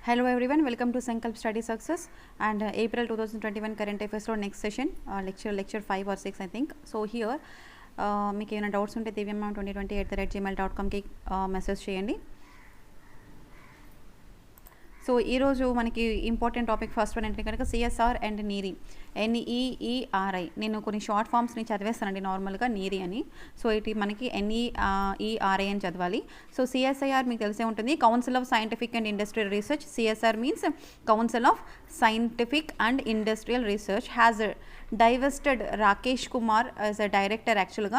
Hello everyone, welcome to SankalpStudySuccess and April 2021 current affairs for next session, lecture 5 or 6 I think. So here మీకు ఏమైనా doubts ఉంటే divyamam2020@gmail.comకి message చేయండి. So ఈరోజు మనకి important topic first one ఏంటంటే కనుక CSR and నీరీ, NEERI. నేను కొన్ని షార్ట్ ఫామ్స్ని చదివేస్తానండి నార్మల్గా నీరీ అని. సో ఇది మనకి NEERI అని చదవాలి. సో CSIR మీకు తెలిసే ఉంటుంది, council of scientific and industrial research. CSR means council of scientific and industrial research has divested Rakesh Kumar as a director actually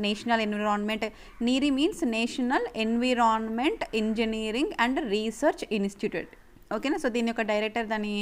National Environment. NEERI means National Environment Engineering and Research Institute. ఓకేనా. So దీని యొక్క director దాని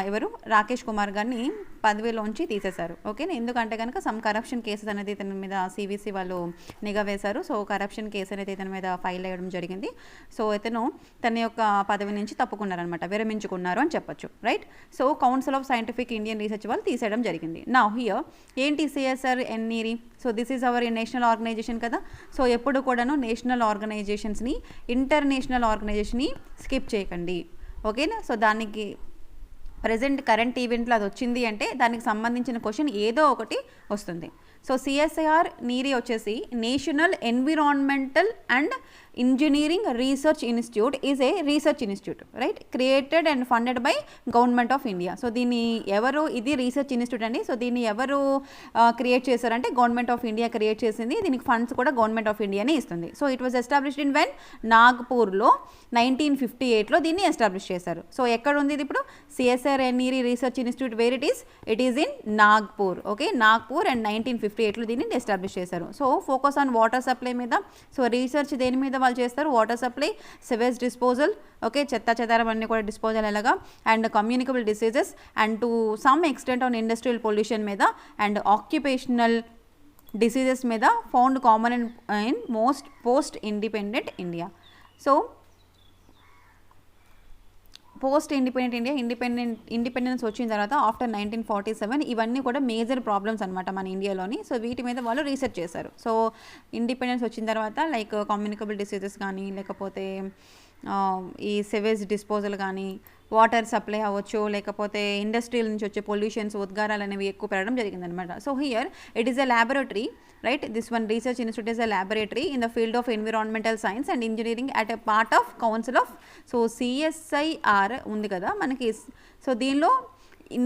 ఎవరు రాకేష్ కుమార్ గారిని పదవిలోంచి తీసేశారు. ఓకేనా. ఎందుకంటే కనుక సమ్ కరప్షన్ కేసెస్ అనేది ఇతని మీద CVC వాళ్ళు నిఘా వేశారు. సో కరప్షన్ కేసు అనేది ఇతని మీద ఫైల్ అయ్యడం జరిగింది. సో ఇతను తన యొక్క పదవి నుంచి తప్పుకున్నారనమాట, విరమించుకున్నారు అని చెప్పొచ్చు, right. So council of scientific Indian research వాళ్ళు తీసేయడం జరిగింది. నౌ హియర్ ఏంటి CSR and NEERI? So this is our national organization కదా. సో ఎప్పుడు కూడాను నేషనల్ ఆర్గనైజేషన్స్ని, ఇంటర్నేషనల్ ఆర్గనైజేషన్ని స్కిప్ చేయకండి. ఓకేనా. సో దానికి ప్రజెంట్ కరెంట్ ఈవెంట్లో అది వచ్చింది అంటే దానికి సంబంధించిన క్వశ్చన్ ఏదో ఒకటి వస్తుంది. సో CSIR NEERI వచ్చేసి national environmental and engineering research institute is a research institute, right, created and funded by government of India. So దీన్ని ఎవరు, ఇది రీసెర్చ్ ఇన్స్టిట్యూట్ అండి. సో దీన్ని ఎవరు క్రియేట్ చేశారంటే గవర్నమెంట్ ఆఫ్ ఇండియా క్రియేట్ చేసింది. దీనికి ఫండ్స్ కూడా గవర్నమెంట్ ఆఫ్ ఇండియానే ఇస్తుంది. So it was established in when నాగ్పూర్లో 1958లో దీన్ని ఎస్టాబ్లిష్ చేశారు. సో ఎక్కడ ఉంది ఇది ఇప్పుడు? CSIR NEERI research institute, where it is in Nagpur. Okay, Nagpur and 1958లో దీన్ని ఎస్టాబ్లిష్ చేశారు. So focus on water supply మీద. సో రీసెర్చ్ దేని మీద వాళ్ళు చేస్తారు? Water supply, sewage disposal, okay, చెత్త చెదారం అన్నీ కూడా డిస్పోజల్ ఎలాగా, and communicable diseases, and to some extent on industrial pollution మీద, అండ్ ఆక్యుపేషనల్ డిసీజెస్ మీద found common in most post independent India. So post independent India, independence వచ్చిన తర్వాత after 1947 ఇవన్నీ కూడా మేజర్ ప్రాబ్లమ్స్ అనమాట మన ఇండియాలోని. సో వీటి మీద వాళ్ళు రీసెర్చ్ చేశారు. సో ఇండిపెండెన్స్ వచ్చిన తర్వాత లైక్ కమ్యూనికబుల్ డిసీజెస్ కానీ, లేకపోతే ఈ సివేజ్ డిస్పోజల్ కానీ, వాటర్ సప్లై అవ్వచ్చు, లేకపోతే ఇండస్ట్రియల్ నుంచి వచ్చే పొల్యూషన్స్, ఉద్గారాలు అనేవి ఎక్కువ పెరగడం జరిగిందనమాట. So here it is a laboratory, right. This one research institute is a laboratory in the field of environmental science and engineering at a part of council of. So CSIR ఉంది కదా మనకి. So దీనిలో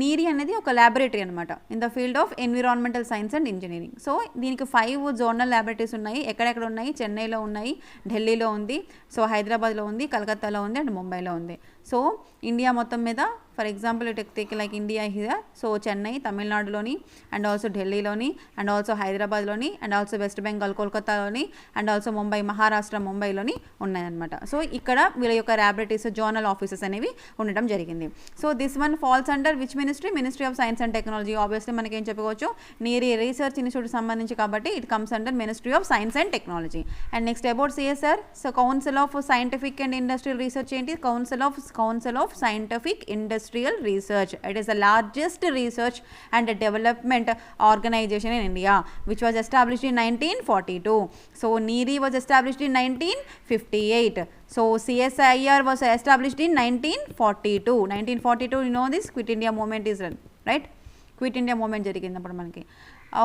NEERI అనేది ఒక laboratory అనమాట in the field of environmental science and engineering. So దీనికి 5 zonal laboratories ఉన్నాయి. ఎక్కడెక్కడ ఉన్నాయి? చెన్నైలో ఉన్నాయి, ఢిల్లీలో ఉంది, సో హైదరాబాద్లో ఉంది, కలకత్తాలో ఉంది, అండ్ ముంబైలో ఉంది. సో ఇండియా మొత్తం మీద for example take like India here. So Chennai తమిళనాడులోని, అండ్ ఆల్సో ఢిల్లీలోని, అండ్ ఆల్సో హైదరాబాద్లోని, అండ్ ఆల్సో వెస్ట్ బెంగాల్ కోల్కతాలోని, అండ్ ఆల్సో ముంబై మహారాష్ట్ర ముంబైలోని ఉన్నాయన్నమాట. సో ఇక్కడ వీళ్ళ యొక్క ల్యాబొరేటరీస్, జోనల్ ఆఫీసెస్ అనేవి ఉండడం జరిగింది. So this one falls under which ministry of science and technology. Obviously మనకి ఏం చెప్పుకోవచ్చు, NEERI రీసెర్చ్ ఇన్స్టిట్యూట్ సంబంధించి కాబట్టి it comes under ministry of science and technology. And next about CSR. So council of scientific and industrial research ఏంటి? Council of scientific industrial research. It is the largest research and development organization in India, which was established in 1942. So NEERI was established in 1958. So CSIR was established in 1942. 1942, you know this Quit India movement is run, right? Quit India movement జరిగిందప్పుడు మనకి.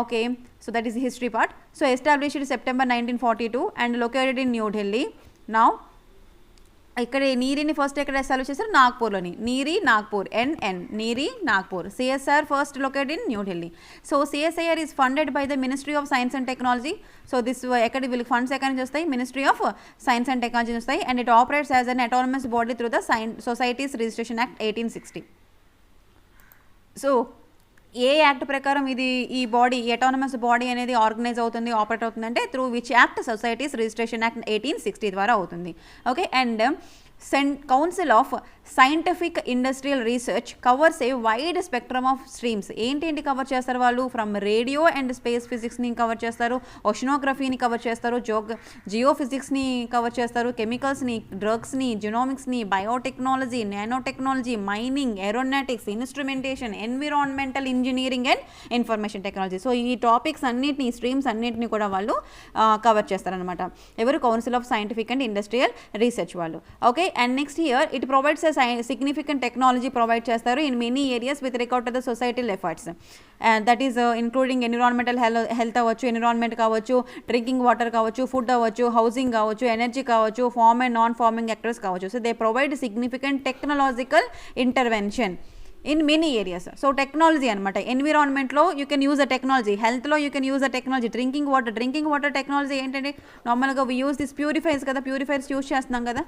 Okay, so that is the history part. So established September 1942 and located in New Delhi. Now ఇక్కడ NEERIని first ఎక్కడ establish చేశారు? నాగ్పూర్లోని. NEERI Nagpur, NEERI Nagpur. CSIR first located in New Delhi. So CSIR is funded by the ministry of science and technology. So this ఎక్కడ వీళ్ళకి funds ఎక్కడి నుంచి వస్తాయి? Ministry of science and technology వస్తాయి. And it operates as an autonomous body through the societies registration act 1860. So a act ప్రకారం ఇది ఈ body, autonomous body అనేది ఆర్గనైజ్ అవుతుంది, ఆపరేట్ అవుతుంది అంటే through which act? Societies registration act 1860 ద్వారా అవుతుంది. Okay, and council of scientific industrial research covers a wide spectrum of streams. ఏంటి కవర్ చేస్తారు వాళ్ళు? ఫ్రమ్ రేడియో అండ్ స్పేస్ ఫిజిక్స్ని కవర్ చేస్తారు, ఓషనోగ్రఫీని కవర్ చేస్తారు, జియోఫిజిక్స్ని కవర్ చేస్తారు, కెమికల్స్ని, డ్రగ్స్ని, జెనోమిక్స్ని, biotechnology, nano technology, mining, aeronautics, instrumentation, environmental engineering and information technology. So ఈ టాపిక్స్ అన్నిటిని, స్ట్రీమ్స్ అన్నిటిని కూడా వాళ్ళు కవర్ చేస్తారనమాట. ఎవరు? Council of scientific and industrial research వాళ్ళు. Okay, and next here it provides significant technology provide చేస్తారు in many areas with record to the societal efforts, that is including environmental health అవ్వచ్చు, environment కావచ్చు, drinking water కావచ్చు, food అవ్వచ్చు, housing కావచ్చు, energy కావచ్చు, farm and non farming actors కావచ్చు. So they provide significant technological intervention in many areas. So technology అనమాట. ఎన్విరాన్మెంట్లో you can use a technology, హెల్త్లో you can use a technology, drinking water technology ఏంటంటే నార్మల్గా we use this purifiers కదా, purifiers use చేస్తున్నాం కదా,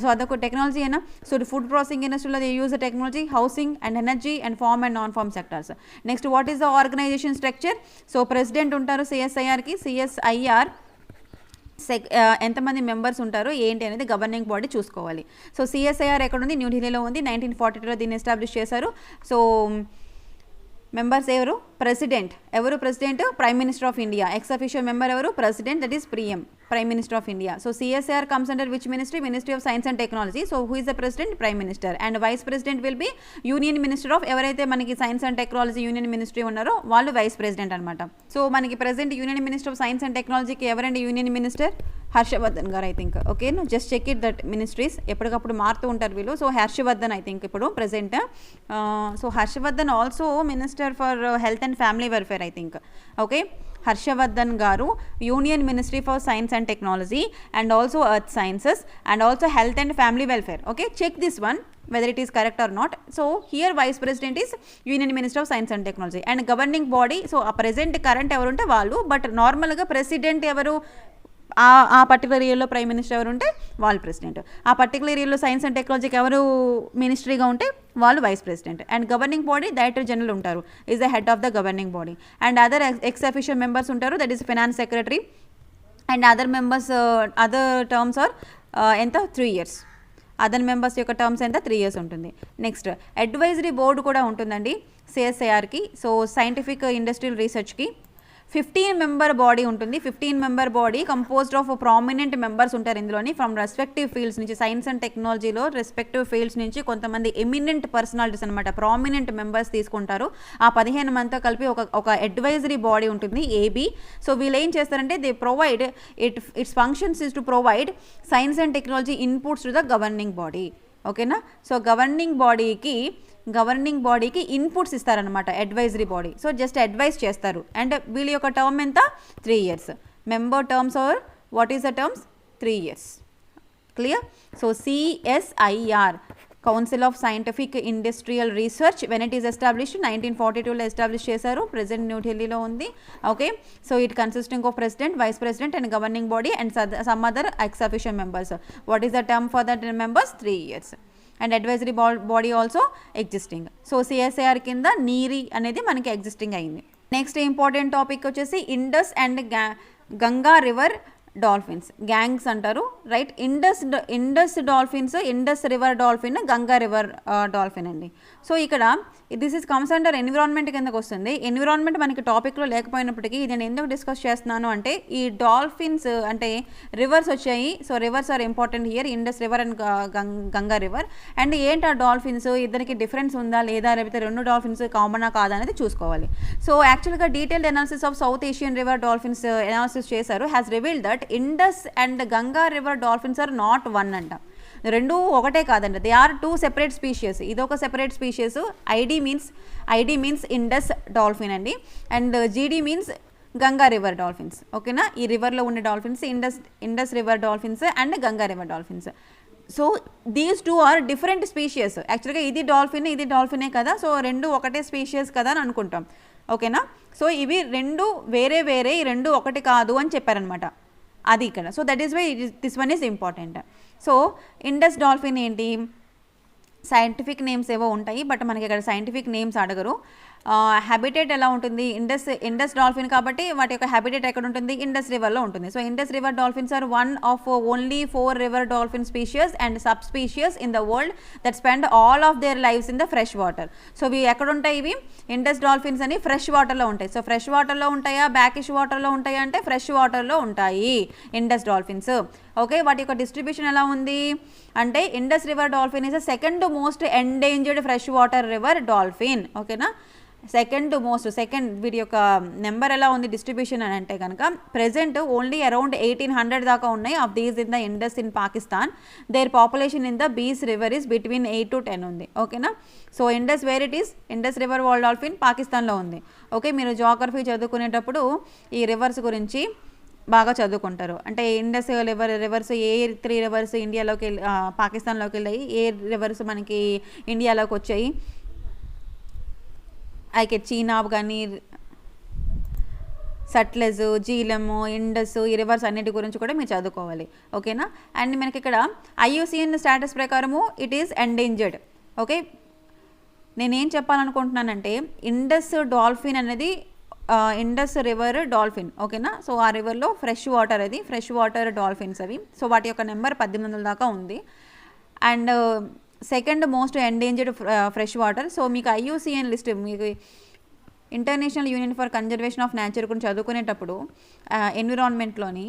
సో అదొక టెక్నాలజీ అయినా. సో ఫుడ్ ప్రాసెసింగ్ ఇండస్ట్రీలో they use the technology, housing and energy and farm and non farm sectors. Next what is the organisation structure? So president ఉంటారు CSIRకి, CSIR ఎంతమంది మెంబర్స్ ఉంటారో ఏంటి అనేది గవర్నింగ్ బాడీ చూసుకోవాలి. సో CSIR ఎక్కడ ఉంది? న్యూఢిల్లీలో ఉంది. 1942లో దీన్ని ఎస్టాబ్లిష్ చేశారు. సో మెంబర్స్ ఎవరు? ప్రెసిడెంట్. ఎవరు president? Prime minister of India. Ex officio member ఎవరు? President, that is prime minister of India. So CSIR comes under which ministry? Ministry of Science and Technology. So who is the president? Prime Minister. And vice president will be Union Minister of, ఎవరైతే మనకి science and technology union ministry ఉన్నారో వాళ్ళు vice president అనమాట. So మనకి president union minister of science and టెక్నాలజీకి ఎవరండి union minister? Harshvardhan garu. I think okay, just check it that ministries ఎప్పటికప్పుడు మారుతూ ఉంటారు వీళ్ళు. సో హర్షవర్ధన్ ఐ థింక్ ఇప్పుడు present. So Harshvardhan also minister for health and family welfare I think. Okay, Harshvardhan garu union ministry for science and technology and also earth sciences and also health and family welfare. Okay, check this one whether it is correct or not. So here vice president is Union Minister of Science and Technology and governing body. So a present current ఎవరు ఉంటే వాళ్ళు, but నార్మల్గా president ఎవరు? ఆ particular ఇయర్లో prime minister ఎవరు ఉంటే వాళ్ళు ప్రెసిడెంట్. ఆ పర్టికులర్ ఇయర్లో సైన్స్ అండ్ టెక్నాలజీకి ఎవరు మినిస్ట్రీగా ఉంటే వాళ్ళు vice president. And governing body director general ఉంటారు, is the head of the governing body. And other ex officio members ఉంటారు, that is finance secretary. And other members other terms are ఎంత? 3 years. Other members యొక్క terms ఎంత? 3 years ఉంటుంది. Next advisory board కూడా ఉంటుందండి CSIRకి. So scientific industrial రీసెర్చ్కి 15 member body ఉంటుంది. 15 member body composed of prominent members ఉంటారు ఇందులోని, ఫ్రమ్ రెస్పెక్టివ్ ఫీల్డ్స్ నుంచి, సైన్స్ అండ్ టెక్నాలజీలో రెస్పెక్టివ్ ఫీల్డ్స్ నుంచి కొంతమంది ఎమినెంట్ పర్సనాలిటీస్ అనమాట, ప్రామినెంట్ మెంబర్స్ తీసుకుంటారు. ఆ 15 మందితో కలిపి ఒక అడ్వైజరీ బాడీ ఉంటుంది AB. సో వీళ్ళు ఏం చేస్తారంటే they provide its functions is to provide science and technology inputs to the governing body. ఓకేనా? సో గవర్నింగ్ బాడీకి ఇన్పుట్స్ ఇస్తారనమాట advisory body. So just advise చేస్తారు. అండ్ వీళ్ళ యొక్క టర్మ్ ఎంత? 3 years. Member terms are what is the terms? 3 years. Clear? So CSIR, council of scientific industrial research, when it is established 1942లో establish చేశారు. Present న్యూఢిల్లీలో ఉంది. Okay, so it consisting of president, vice president and governing body and some other ex officio members. What is the term for that members? 3 years. And advisory body also existing. So CSIR కింద NEERI అనేది మనకి existing అయింది. Next important topic వచ్చేసి Indus and Ganga river dolphins, Ganges అంటారు, right? Indus dolphins, Indus river dolphin, Ganga river dolphin అండి. So ఇక్కడ this is comes under environment కిందకు వస్తుంది. ఎన్విరాన్మెంట్ మనకి టాపిక్లో లేకపోయినప్పటికీ ఇది నేను ఎందుకు డిస్కస్ చేస్తున్నాను అంటే, ఈ డాల్ఫిన్స్ అంటే రివర్స్ వచ్చాయి. So rivers are important here, Indus river and Ganga river. And ఏంటి ఆ డాల్ఫిన్స్, ఇద్దరికి డిఫరెన్స్ ఉందా లేదా, లేకపోతే 2 డాల్ఫిన్స్ కామనా కాదా అనేది చూసుకోవాలి. సో యాక్చువల్గా detailed analysis of South Asian river dolphins analysis చేశారు, has revealed that Indus and Ganga river dolphins are not one అంట. 2 ఒకటే కాదండి, దే ఆర్ 2 సెపరేట్ స్పీషియస్. ఇదొక separate species. ID means Indus dolphin అండి, and GD means Ganga river dolphins. ఓకేనా? ఈ రివర్లో ఉండే dolphins Indus river dolphins and Ganga river dolphins. So these 2 are different species. యాక్చువల్గా ఇది డాల్ఫినే కదా, సో 2 ఒకటే స్పీషియస్ కదా అని అనుకుంటాం. ఓకేనా? సో ఇవి 2 వేరే, ఈ 2 ఒకటి కాదు అని చెప్పారనమాట. అది ఇక్కడ. So that is why this one is important. So Indus dolphin ఏంటి, సైంటిఫిక్ నేమ్స్ ఏవో ఉంటాయి, బట్ మనకి ఇక్కడ సైంటిఫిక్ నేమ్స్ అడగరు. హ్యాబిటేట్ ఎలా ఉంటుంది? ఇండస్ డాల్ఫిన్ కాబట్టి వాటి యొక్క హ్యాబిటేట్ ఎక్కడ ఉంటుంది? ఇండస్ రివర్లో ఉంటుంది. So Indus river dolphins are one of only 4 river dolphin species and subspecies in the world that spend all of their lives in the fresh water. So ఇవి ఎక్కడ ఉంటాయి? ఇవి ఇండస్ డాల్ఫిన్స్ అని ఫ్రెష్ వాటర్లో ఉంటాయి. సో ఫ్రెష్ వాటర్లో ఉంటాయా, బ్యాకిష్ వాటర్లో ఉంటాయా అంటే ఫ్రెష్ వాటర్లో ఉంటాయి ఇండస్ డాల్ఫిన్స్. ఓకే, వాటి యొక్క డిస్ట్రిబ్యూషన్ ఎలా ఉంది అంటే, Indus river dolphin is the second most endangered fresh water river dolphin. ఓకేనా? సెకండ్ వీటి యొక్క నెంబర్ ఎలా ఉంది డిస్ట్రిబ్యూషన్ అని అంటే కనుక ప్రెజెంట్ ఓన్లీ అరౌండ్ 1800 దాకా ఉన్నాయి. Of these in the Indus in Pakistan. Their population in the Beas river is between 8 to 10 ఉంది. ఓకేనా. So Indus where it is, Indus river world dolphin పాకిస్తాన్లో ఉంది. ఓకే, మీరు జాగ్రఫీ చదువుకునేటప్పుడు ఈ రివర్స్ గురించి బాగా చదువుకుంటారు. అంటే ఇండస్ రివర్స్ ఏ 3 రివర్స్ ఇండియాలోకి పాకిస్తాన్లోకి వెళ్ళాయి, ఏ రివర్స్ మనకి ఇండియాలోకి వచ్చాయి, అయితే చీనాబ్ కానీ సట్లెజ్, జీలము, ఇండస్, ఈ రివర్స్ అన్నిటి గురించి కూడా మీరు చదువుకోవాలి. ఓకేనా. అండ్ మనకి ఇక్కడ IUCN స్టేటస్ ప్రకారము ఇట్ ఈస్ ఎండేంజర్డ్. ఓకే, నేనేం చెప్పాలనుకుంటున్నానంటే ఇండస్ డాల్ఫిన్ అనేది ఇండస్ రివర్ డాల్ఫిన్. ఓకేనా. సో ఆ రివర్లో ఫ్రెష్ వాటర్ డాల్ఫిన్స్ అవి. సో వాటి యొక్క నెంబర్ 1800 దాకా ఉంది. And second most endangered fresh water. So మీకు IUCN లిస్ట్, మీకు international union for conservation of nature గురించి చదువుకునేటప్పుడు ఎన్విరాన్మెంట్లోని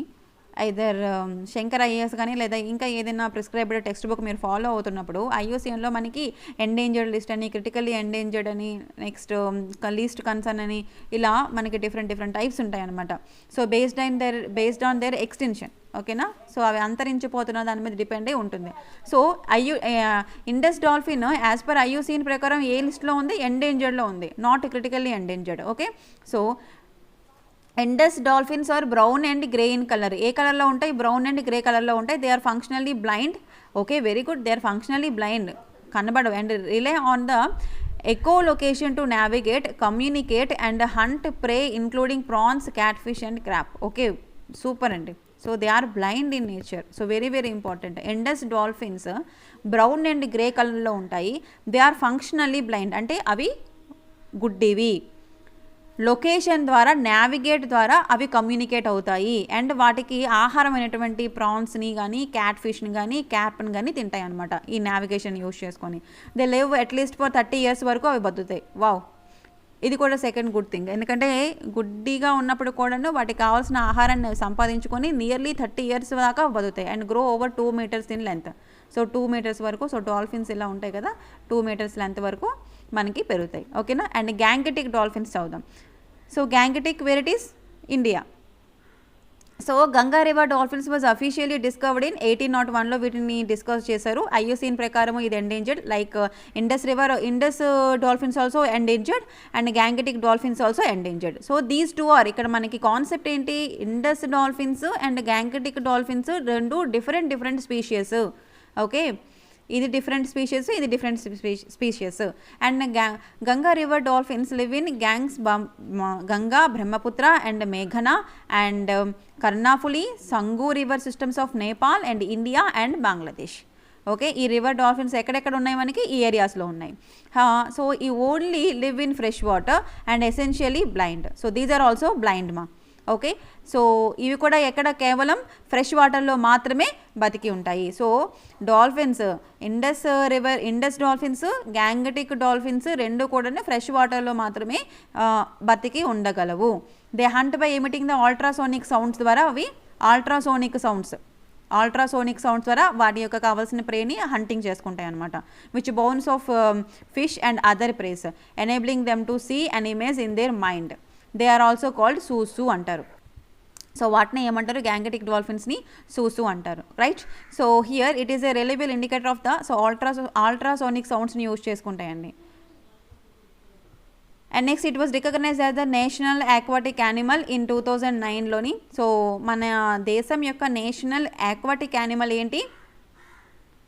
ఐదర్ శంకర్ IAS కానీ లేదా ఇంకా ఏదైనా ప్రిస్క్రైబ్డ్ టెక్స్ట్ బుక్ మీరు ఫాలో అవుతున్నప్పుడు IUCNలో మనకి ఎండేంజర్డ్ లిస్ట్ అని, క్రిటికల్లీ ఎండేంజర్డ్ అని, నెక్స్ట్ లీస్ట్ కన్సర్న్ అని, ఇలా మనకి డిఫరెంట్ టైప్స్ ఉంటాయి అన్నమాట. So based on their extension. ఓకేనా. సో అవి అంతరించిపోతున్న దాని మీద డిపెండ్ అయి ఉంటుంది. So Indus dolphin as per IUCN ప్రకారం ఏ లిస్ట్లో ఉంది, ఎండేంజర్డ్లో ఉంది, not critically endangered. Okay. So Indus dolphins are brown and grey in colour. ఏ కలర్లో ఉంటాయి, బ్రౌన్ అండ్ గ్రే కలర్లో ఉంటాయి. They are functionally blind. Okay, very good. They are functionally blind, కనబడవు. And rely on the echolocation to navigate, communicate and hunt prey including prawns, catfish and crab. Okay, super andi. So they are blind in nature. So very important. Indus dolphins brown and grey color lo untayi. They are functionally blind ante avi guddivi. Location ద్వారా, navigate ద్వారా అవి communicate అవుతాయి. And వాటికి ఆహారమైనటువంటి ప్రాన్స్ని కానీ, cat ఫిష్ని కానీ, క్యాప్ని కానీ తింటాయి అనమాట ఈ నావిగేషన్ యూజ్ చేసుకొని. They live at least for 30 years వరకు అవి బతుకుతాయి. వావ్, ఇది కూడా సెకండ్ గుడ్ థింగ్. ఎందుకంటే గుడ్డిగా ఉన్నప్పుడు కూడాను వాటికి కావాల్సిన ఆహారాన్ని సంపాదించుకొని నియర్లీ 30 years దాకా బతుకుతాయి. And grow over 2 meters in length. So 2 meters వరకు, సో డాల్ఫిన్స్ ఇలా ఉంటాయి కదా, 2 meters లెంత్ వరకు మనకి పెరుగుతాయి. ఓకేనా. అండ్ గ్యాంగటిక్ డాల్ఫిన్స్ చదువుదాం. So Gangetic where it is, India. So Ganga river dolphins was officially discovered in 1801లో వీటిని డిస్కస్ చేశారు. IUCN ప్రకారం ఇది endangered. Like Indus dolphins also endangered and Gangetic dolphins also endangered. So these two are, ఇక్కడ మనకి concept ఏంటి, Indus dolphins and Gangetic dolphins రెండు different species. Okay, ఇది డిఫరెంట్ స్పీషియస్, ఇది different species. And Ganga river dolphins live in gangs Ganga, Brahmaputra and మేఘన and Karnaphuli, Sangu river systems of Nepal and India and Bangladesh. Okay, ఈ river dolphins ఎక్కడెక్కడ ఉన్నాయి మనకి, ఈ ఏరియాస్లో ఉన్నాయి. సో ఈ only live in fresh water and essentially blind. So these are also blind మా. ఓకే, సో ఇవి కూడా ఎక్కడ, కేవలం ఫ్రెష్ వాటర్లో మాత్రమే బతికి ఉంటాయి. So dolphins, Indus dolphins, Gangetic dolphins రెండు కూడా ఫ్రెష్ వాటర్లో మాత్రమే బతికి ఉండగలవు. They hunt by emitting the ultrasonic sounds ద్వారా, అవి అల్ట్రాసోనిక్ సౌండ్స్ ద్వారా వాటి యొక్క కావాల్సిన ప్రేని హంటింగ్ చేసుకుంటాయి అనమాట. Which bones of fish and other preys enabling them to see and image in their mind. They are also called susu అంటారు. సో వాటిని ఏమంటారు, గ్యాంగటిక్ డాల్ఫిన్స్ని సూసు అంటారు. Right. So here it is a reliable indicator of the, so ultrasonic సౌండ్స్ని use చేసుకుంటాయండి. And next it was recognised as the national aquatic animal in 2009లోని. So మన దేశం యొక్క నేషనల్ ఆక్వాటిక్ యానిమల్ ఏంటి,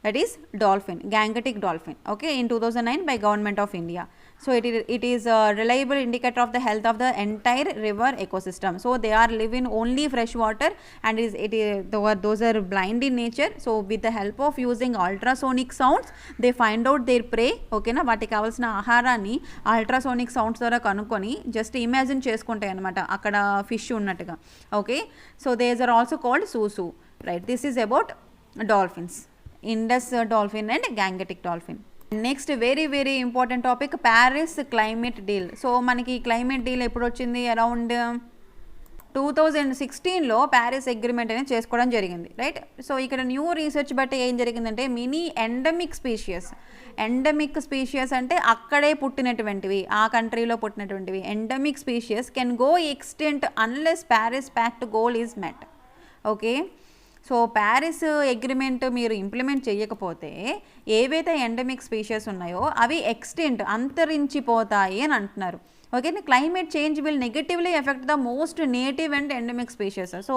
that is dolphin, Gangetic dolphin. Okay, in 2009 by Government of India. So it is a reliable indicator of the health of the entire river ecosystem. So they are live in only fresh water and those are blind in nature. So with the help of using ultrasonic sounds they find out their prey. Okay na, వాటికి కావాల్సిన ఆహారాన్ని ultrasonic sounds ద్వారా కనుక్కొని just imagine చేసుకుంటాయి అనమాట అక్కడ fish ఉన్నట్టుగా. Okay, so these are also called susu. Right, this is about dolphins, Indus dolphin and Gangetic dolphin. Next very important topic, Paris climate deal. So మనకి క్లైమేట్ డీల్ ఎప్పుడు వచ్చింది, అరౌండ్ 2016లో ప్యారిస్ అగ్రిమెంట్ అనేది చేసుకోవడం జరిగింది, రైట్. సో ఇక్కడ new research బట్టి ఏం జరిగిందంటే మినీ ఎండమిక్ స్పీషియస్ అంటే అక్కడే పుట్టినటువంటివి, ఆ కంట్రీలో పుట్టినటువంటివి endemic species can go extinct unless Paris pact goal is met. Okay, so Paris agreement మీరు ఇంప్లిమెంట్ చేయకపోతే ఏవైతే ఎండమిక్ స్పీషియస్ ఉన్నాయో అవి ఎక్స్టెంట్ అంతరించిపోతాయి అని అంటున్నారు. Okay, climate change will negatively effect the most native and endemic spacious. So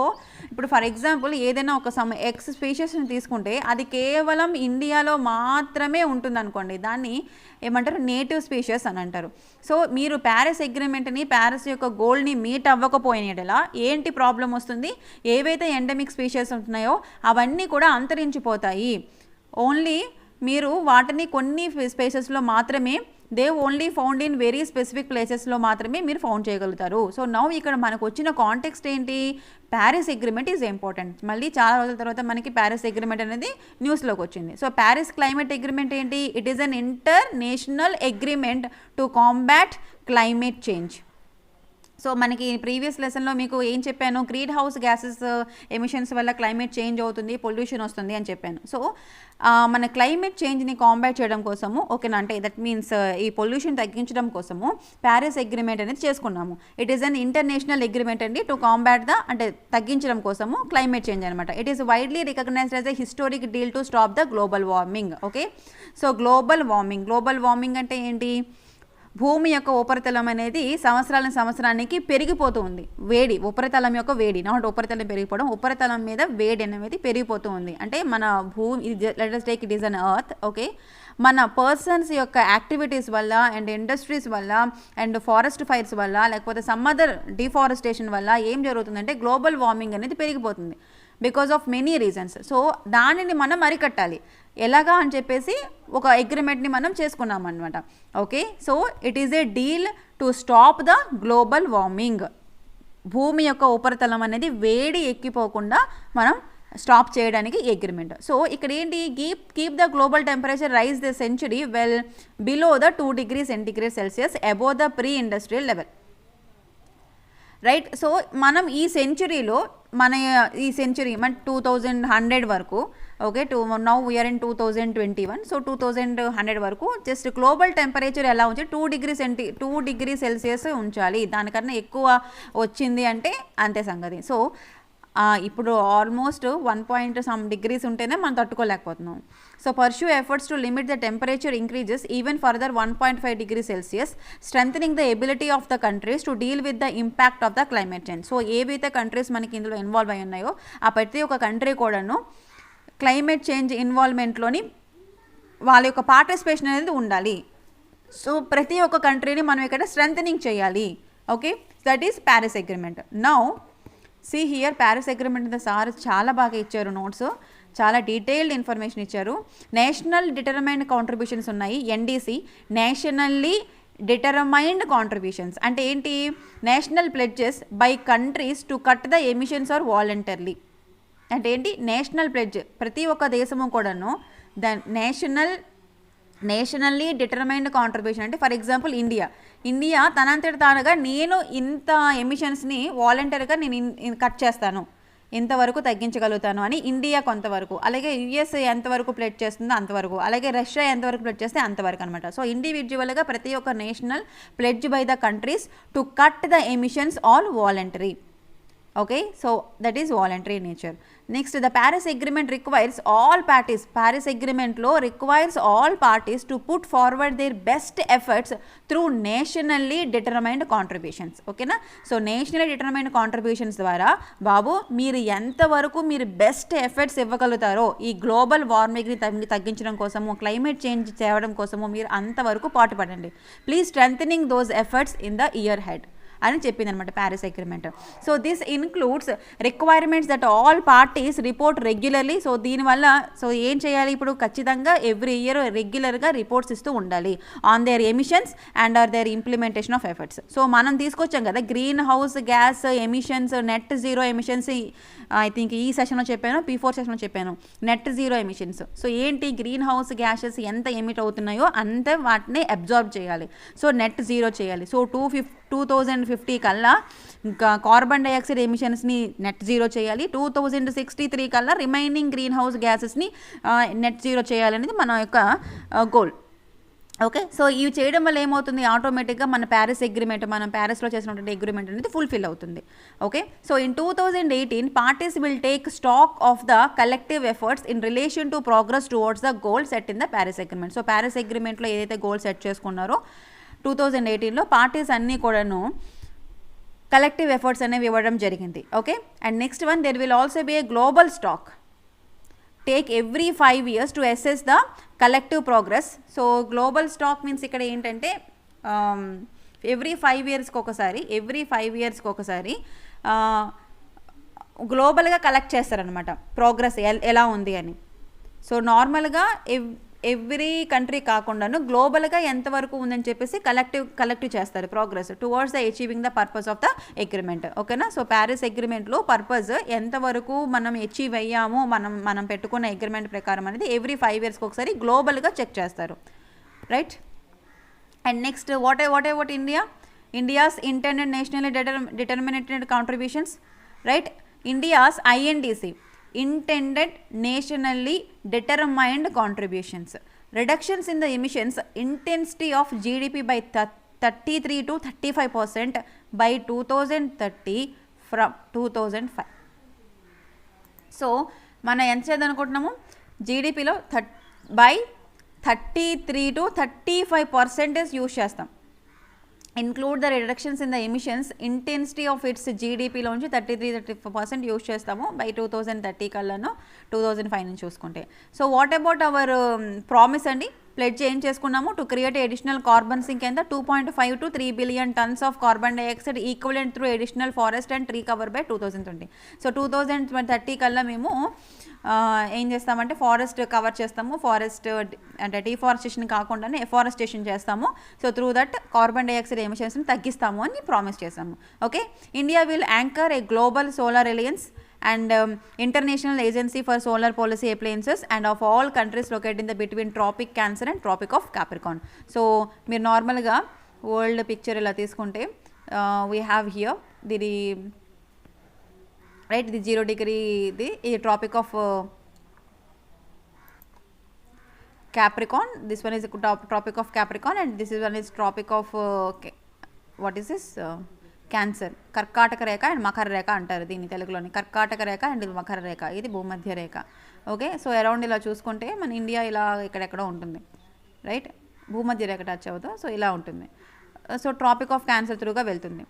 ఇప్పుడు for example ఏదైనా ఒక ఎక్స్ స్పీషియస్ని తీసుకుంటే అది కేవలం ఇండియాలో మాత్రమే ఉంటుంది అనుకోండి, దాన్ని ఏమంటారు నేటివ్ స్పీషియస్ అని అంటారు. సో మీరు ప్యారిస్ అగ్రిమెంట్ని, ప్యారిస్ యొక్క గోల్ని మీట్ అవ్వకపోయినలా ఏంటి ప్రాబ్లం వస్తుంది, ఏవైతే ఎండమిక్ స్పీషియస్ ఉంటున్నాయో అవన్నీ కూడా అంతరించిపోతాయి. ఓన్లీ మీరు వాటిని కొన్ని స్పేసెస్లో మాత్రమే, they only found in very specific ప్లేసెస్లో మాత్రమే మీరు ఫౌండ్ చేయగలుగుతారు. సో నౌ ఇక్కడ మనకు వచ్చిన కాంటెక్స్ట్ ఏంటి, ప్యారిస్ అగ్రిమెంట్ ఈజ్ ఇంపార్టెంట్. మళ్ళీ చాలా రోజుల తర్వాత మనకి ప్యారిస్ అగ్రిమెంట్ అనేది న్యూస్లోకి వచ్చింది. సో ప్యారిస్ క్లైమేట్ అగ్రిమెంట్ ఏంటి, it is an international agreement to combat climate change. So మనకి ప్రీవియస్ లెసన్లో మీకు ఏం చెప్పాను, గ్రీన్ హౌస్ గ్యాసెస్ ఎమిషన్స్ వల్ల క్లైమేట్ చేంజ్ అవుతుంది, పొల్యూషన్ వస్తుంది అని చెప్పాను. సో మన క్లైమేట్ చేంజ్ని కాంబాట్ చేయడం కోసము, ఓకేనా, అంటే దట్ మీన్స్ ఈ పొల్యూషన్ తగ్గించడం కోసము ప్యారిస్ అగ్రిమెంట్ అనేది చేసుకున్నాము. It is an international agreement అండి టు కాంబాట్ ద, అంటే తగ్గించడం కోసము క్లైమేట్ చేంజ్ అనమాట. It is widely recognised as a historic deal to stop the global warming. Okay, so global warming అంటే ఏంటి, భూమి యొక్క ఉపరితలం అనేది సంవత్సరానికి పెరిగిపోతూ ఉంది. వేడి, ఉపరితలం యొక్క వేడి, నాట్ ఉపరితలం పెరిగిపోవడం, ఉపరితలం మీద వేడి అనేది పెరిగిపోతూ ఉంది. అంటే మన భూమి, let us take it is an earth. Okay, మన పర్సన్స్ యొక్క యాక్టివిటీస్ వల్ల అండ్ ఇండస్ట్రీస్ వల్ల అండ్ ఫారెస్ట్ ఫైర్స్ వల్ల లేకపోతే సమ్ అదర్ డిఫారెస్టేషన్ వల్ల ఏం జరుగుతుందంటే గ్లోబల్ వార్మింగ్ అనేది పెరిగిపోతుంది because of many reasons. So దానిని మనం అరికట్టాలి. ఎలాగా అని చెప్పేసి ఒక అగ్రిమెంట్ని మనం చేసుకున్నాం అనమాట. Okay, so it is a deal to stop the global warming. భూమి యొక్క ఉపరితలం అనేది వేడి ఎక్కిపోకుండా మనం స్టాప్ చేయడానికి అగ్రిమెంట్. సో ఇక్కడ ఏంటి, keep the global temperature rise the century well below the 2 degrees Celsius above the pre industrial level, right. So మనం ఈ సెంచురీలో మన 2100 వరకు, okay, now we are in 2021. So 2100 వరకు జస్ట్ గ్లోబల్ టెంపరేచర్ ఎలా ఉంచి 2 degrees Celsius ఉంచాలి. దానికన్నా ఎక్కువ వచ్చింది అంటే అంతే సంగతి. సో ఇప్పుడు ఆల్మోస్ట్ 1 degrees ఉంటేనే మనం తట్టుకోలేకపోతున్నాం. So pursue efforts to limit the temperature increases even further 1.5 degrees Celsius, strengthening the ability of the countries to deal with the impact of the climate change. So ఏవైతే countries మనకి ఇందులో involve అయి ఉన్నాయో ఆ ప్రతి ఒక్క కంట్రీ కూడాను climate change ఇన్వాల్వ్మెంట్లోని వాళ్ళ యొక్క పార్టిసిపేషన్ అనేది ఉండాలి. సో ప్రతి ఒక్క కంట్రీని మనం ఇక్కడ స్ట్రెంథనింగ్ చేయాలి. Okay, that is Paris agreement. Now see here, Paris agreement మీద సార్ చాలా బాగా ఇచ్చారు నోట్స్, చాలా డీటెయిల్డ్ ఇన్ఫర్మేషన్ ఇచ్చారు. నేషనల్ డిటర్మైన్డ్ కాంట్రిబ్యూషన్స్ ఉన్నాయి, ఎన్డీసీ, నేషనల్లీ డిటర్మైన్డ్ కాంట్రిబ్యూషన్స్ అంటే ఏంటి, national pledges by countries to cut the emissions are voluntarily. అంటే ఏంటి, నేషనల్ ప్లెడ్జ్, ప్రతి ఒక్క దేశము కూడాను ద నేషనల్లీ డిటర్మైన్డ్ కాంట్రిబ్యూషన్. అంటే ఫర్ ఎగ్జాంపుల్ ఇండియా తనంతటి తానుగా నేను ఇంత ఎమిషన్స్ని వాలంటరీగా నేను కట్ చేస్తాను, ఇంతవరకు తగ్గించగలుగుతాను అని ఇండియా కొంతవరకు, అలాగే యుఎస్ ఎంతవరకు ప్లెడ్ చేస్తుందో అంతవరకు, అలాగే రష్యా ఎంతవరకు ప్లెడ్ చేస్తే అంతవరకు అనమాట. సో ఇండివిజువల్గా ప్రతి ఒక్క national pledge by the countries to cut the emissions all voluntary. Okay, so that is voluntary nature. Next, the Paris agreement requires all parties, Paris అగ్రిమెంట్లో requires all parties to put forward their best efforts through nationally determined contributions. ఓకేనా, so nationally determined contributions ద్వారా బాబు మీరు ఎంతవరకు మీరు best efforts ఇవ్వగలుగుతారో ఈ global వార్మింగ్ని తగ్గించడం కోసము, క్లైమేట్ చేంజ్ చేయడం కోసము మీరు అంతవరకు పాటుపడండి. Please strengthening those efforts in the year head అని చెప్పింది అనమాట Paris agreement. So this includes requirements that all parties report regularly. So దీనివల్ల సో ఏం చేయాలి, ఇప్పుడు ఖచ్చితంగా ఎవ్రీ ఇయర్ రెగ్యులర్గా రిపోర్ట్స్ ఇస్తూ ఉండాలి on their emissions and are their implementation of efforts. So మనం తీసుకొచ్చాం కదా green house gas emissions, net zero emissions, I think ఈ సెషన్లో చెప్పాను, P4 సెషన్లో చెప్పాను నెట్ జీరో ఎమిషన్స్. సో ఏంటి, గ్రీన్ హౌస్ గ్యాసెస్ ఎంత ఎమిట్ అవుతున్నాయో అంత వాటిని అబ్జార్బ్ చేయాలి. సో నెట్ జీరో చేయాలి. సో 2050 2050 కల్లా ఇంకా కార్బన్ డైఆక్సైడ్ ఎమిషన్స్ని నెట్ జీరో చేయాలి, 2063 కల్లా రిమైనింగ్ గ్రీన్ హౌస్ గ్యాసెస్ని నెట్ జీరో చేయాలనేది మన యొక్క గోల్. ఓకే, సో ఇవి చేయడం వల్ల ఏమవుతుంది, ఆటోమేటిక్గా మన ప్యారిస్ అగ్రిమెంట్, మనం ప్యారిస్లో చేసినటువంటి అగ్రిమెంట్ అనేది ఫుల్ఫిల్ అవుతుంది. Okay, so in 2018 parties will take stock of the collective efforts in relation to progress towards the goal set in the Paris agreement. So Paris అగ్రిమెంట్లో ఏదైతే గోల్ సెట్ చేసుకున్నారో 2018లో parties అన్నీ కూడాను collective efforts అనేవి ఇవ్వడం జరిగింది. Okay, and next one, there will also be a global stock take every 5 years to assess the collective progress. So global stock means ఇక్కడ ఏంటంటే ఎవ్రీ 5 yearsకి ఒకసారి గ్లోబల్గా కలెక్ట్ చేస్తారనమాట ప్రోగ్రెస్ ఎలా ఉంది అని. సో నార్మల్గా ఎవ్రీ కంట్రీ కాకుండాను గ్లోబల్గా ఎంతవరకు ఉందని చెప్పేసి కలెక్టివ్ చేస్తారు progress towards the achieving the purpose of the agreement. ఓకేనా, సో ప్యారిస్ అగ్రిమెంట్లో పర్పస్ ఎంతవరకు మనం అచీవ్ అయ్యామో మనం పెట్టుకున్న అగ్రిమెంట్ ప్రకారం అనేది ఎవ్రీ 5 yearsకి ఒకసారి గ్లోబల్గా చెక్ చేస్తారు. Right, and next what about India's intended nationally determined contributions. Right, India's INDC intended nationally determined contributions, reductions in the emissions intensity of GDP by 33 to 35% by 2030 from 2005. So మనం ఎంత చేద్దామనుకుంటున్నాము, జీడిపిలో by 33 to 35% use చేస్తాం. Include the reductions in the emissions intensity of its జీడిపిలోంచి 33-35% use చేస్తాము by 2030 కల్లాను 2005 నుంచి చూసుకుంటే. So what about our promise అండి, ప్లెడ్జ్ ఏం చేసుకున్నాము, to create additional carbon sink కింద 2.5 to 3 billion tons of carbon dioxide equivalent through additional forest and tree cover by 2020. So 2030 కల్లా మేము ఏం చేస్తామంటే ఫారెస్ట్ కవర్ చేస్తాము, ఫారెస్ట్ అంటే డిఫారెస్టేషన్ కాకుండానే ఎఫారెస్టేషన్ చేస్తాము. So through that carbon dioxide ఎమిషన్స్ని తగ్గిస్తాము అని ప్రామిస్ చేస్తాము. Okay, India will anchor a global solar alliance and international agency for solar policy appliances and of all countries located in the between tropic Cancer and tropic of Capricorn. So మీరు నార్మల్గా world picture ఇలా తీసుకుంటే we have here the right the 0 degree the tropic of Capricorn, this one is tropic of Capricorn and this is one is tropic of what is this cancer, కర్కాటక రేఖ and Makar రేఖ అంటారు దీన్ని తెలుగులోని. కర్కాటక రేఖ and Makar రేఖ, ఇది భూమధ్య రేఖ. Okay, so around ఇలా చూసుకుంటే మన India ఇలా ఇక్కడెక్కడో ఉంటుంది. రైట్, భూమధ్య రేఖ టచ్ అవుతుంది, సో ఇలా ఉంటుంది. సో ట్రాపిక్ ఆఫ్ క్యాన్సర్ త్రూగా వెళ్తుంది.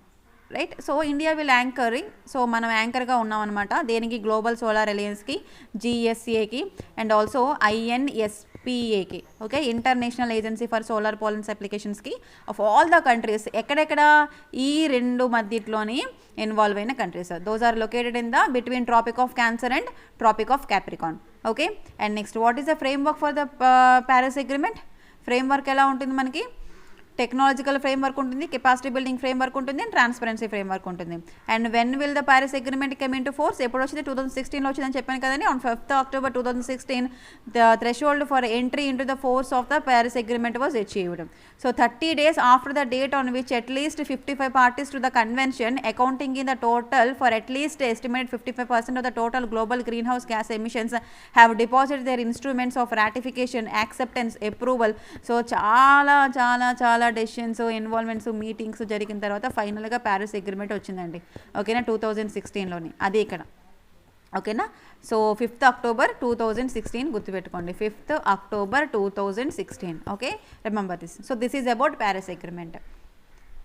Right, so India will anchoring, so మనం యాంకర్గా ఉన్నాం అనమాట దేనికి, గ్లోబల్ సోలార్ అలయన్స్కి, GSAకి అండ్ ఆల్సో INSPAకి. Okay, international agency for solar panels అప్లికేషన్స్కి ఆఫ్ ఆల్ ద కంట్రీస్. ఎక్కడెక్కడ ఈ రెండు మధ్యలోని ఇన్వాల్వ్ అయిన countries, those are located in the between Tropic of Cancer and Tropic of Capricorn. Okay, and next what is the framework for the Paris agreement. Framework ఎలా ఉంటుంది మనకి, technological framework ఉంటుంది, capacity building framework ఉంటుంది and transparency framework ఉంటుంది. And when will the Paris agreement come in to force, ఎప్పుడు వచ్చింది, 2016లో వచ్చిందని చెప్పాను కదండి. On 5th October 2016 the threshold for entry into the force of the Paris agreement was achieved. So 30 days after the date on which at least 55 parties to the convention accounting in the total for at least estimated 55% of the total global green house gas emissions have deposited their instruments of ratification, acceptance, approval. So చాలా చాలా చాలా decisions, involvements, meetings జరిగిన తర్వాత ఫైనల్గా Paris agreement వచ్చిందండి. ఓకేనా, 2016లోని, అది ఇక్కడ. ఓకేనా, సో 5th October 2016 గుర్తుపెట్టుకోండి, 5th October 2016. Okay, remember this. So this is about Paris agreement.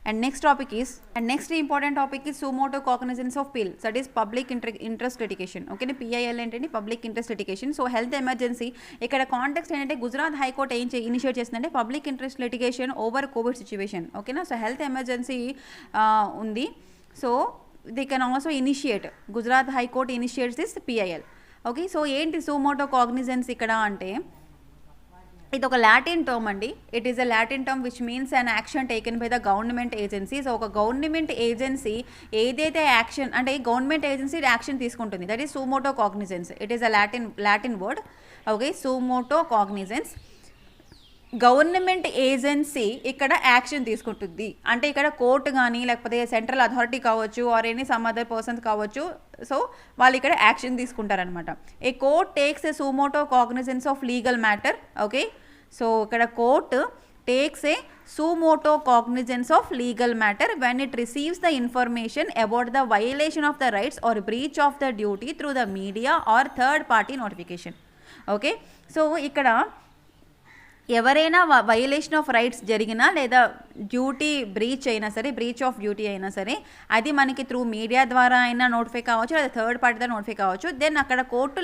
And next important topic is sumo to cognizance of PIL, that is public interest litigation. Okay, PIL అంటే public interest litigation. So health emergency ఇక్కడ context ఏంటంటే Gujarat high court ఏం initiate చేసిందంటే public interest litigation over Covid situation. ఓకేనా, so health emergency ఉంది. So they can also initiate, Gujarat high court initiates this PIL. Okay, so ఏంటి suo motu cognizance ఇక్కడ అంటే ఇది ఒక లాటిన్ టర్మ్ అండి. It is a Latin term which means an action taken by the government agency. So ఒక government agency ఏదైతే action అంటే government agency action తీసుకుంటుంది, that is suo motu cognizance. It is a Latin word. Okay, suo motu cognizance government agency ఇక్కడ action తీసుకుంటుంది. అంటే ఇక్కడ court కానీ లేకపోతే సెంట్రల్ అథారిటీ కావచ్చు or any some other persons కావచ్చు. సో వాళ్ళు ఇక్కడ యాక్షన్ తీసుకుంటారనమాట. A court takes a suo motu cognizance of legal matter. Okay, so ఇక్కడ court takes a sumoto cognizance of legal matter when it receives the information about the violation of the rights or breach of the duty through the media or third party notification. Okay, so ఇక్కడ ఎవరైనా violation of rights జరిగినా లేదా duty breach అయినా సరే, breach of duty అయినా సరే, అది మనకి త్రూ మీడియా ద్వారా అయినా నోటిఫై కావచ్చు లేదా థర్డ్ పార్టీ ద్వారా నోటిఫై కావచ్చు. దెన్ అక్కడ కోర్టు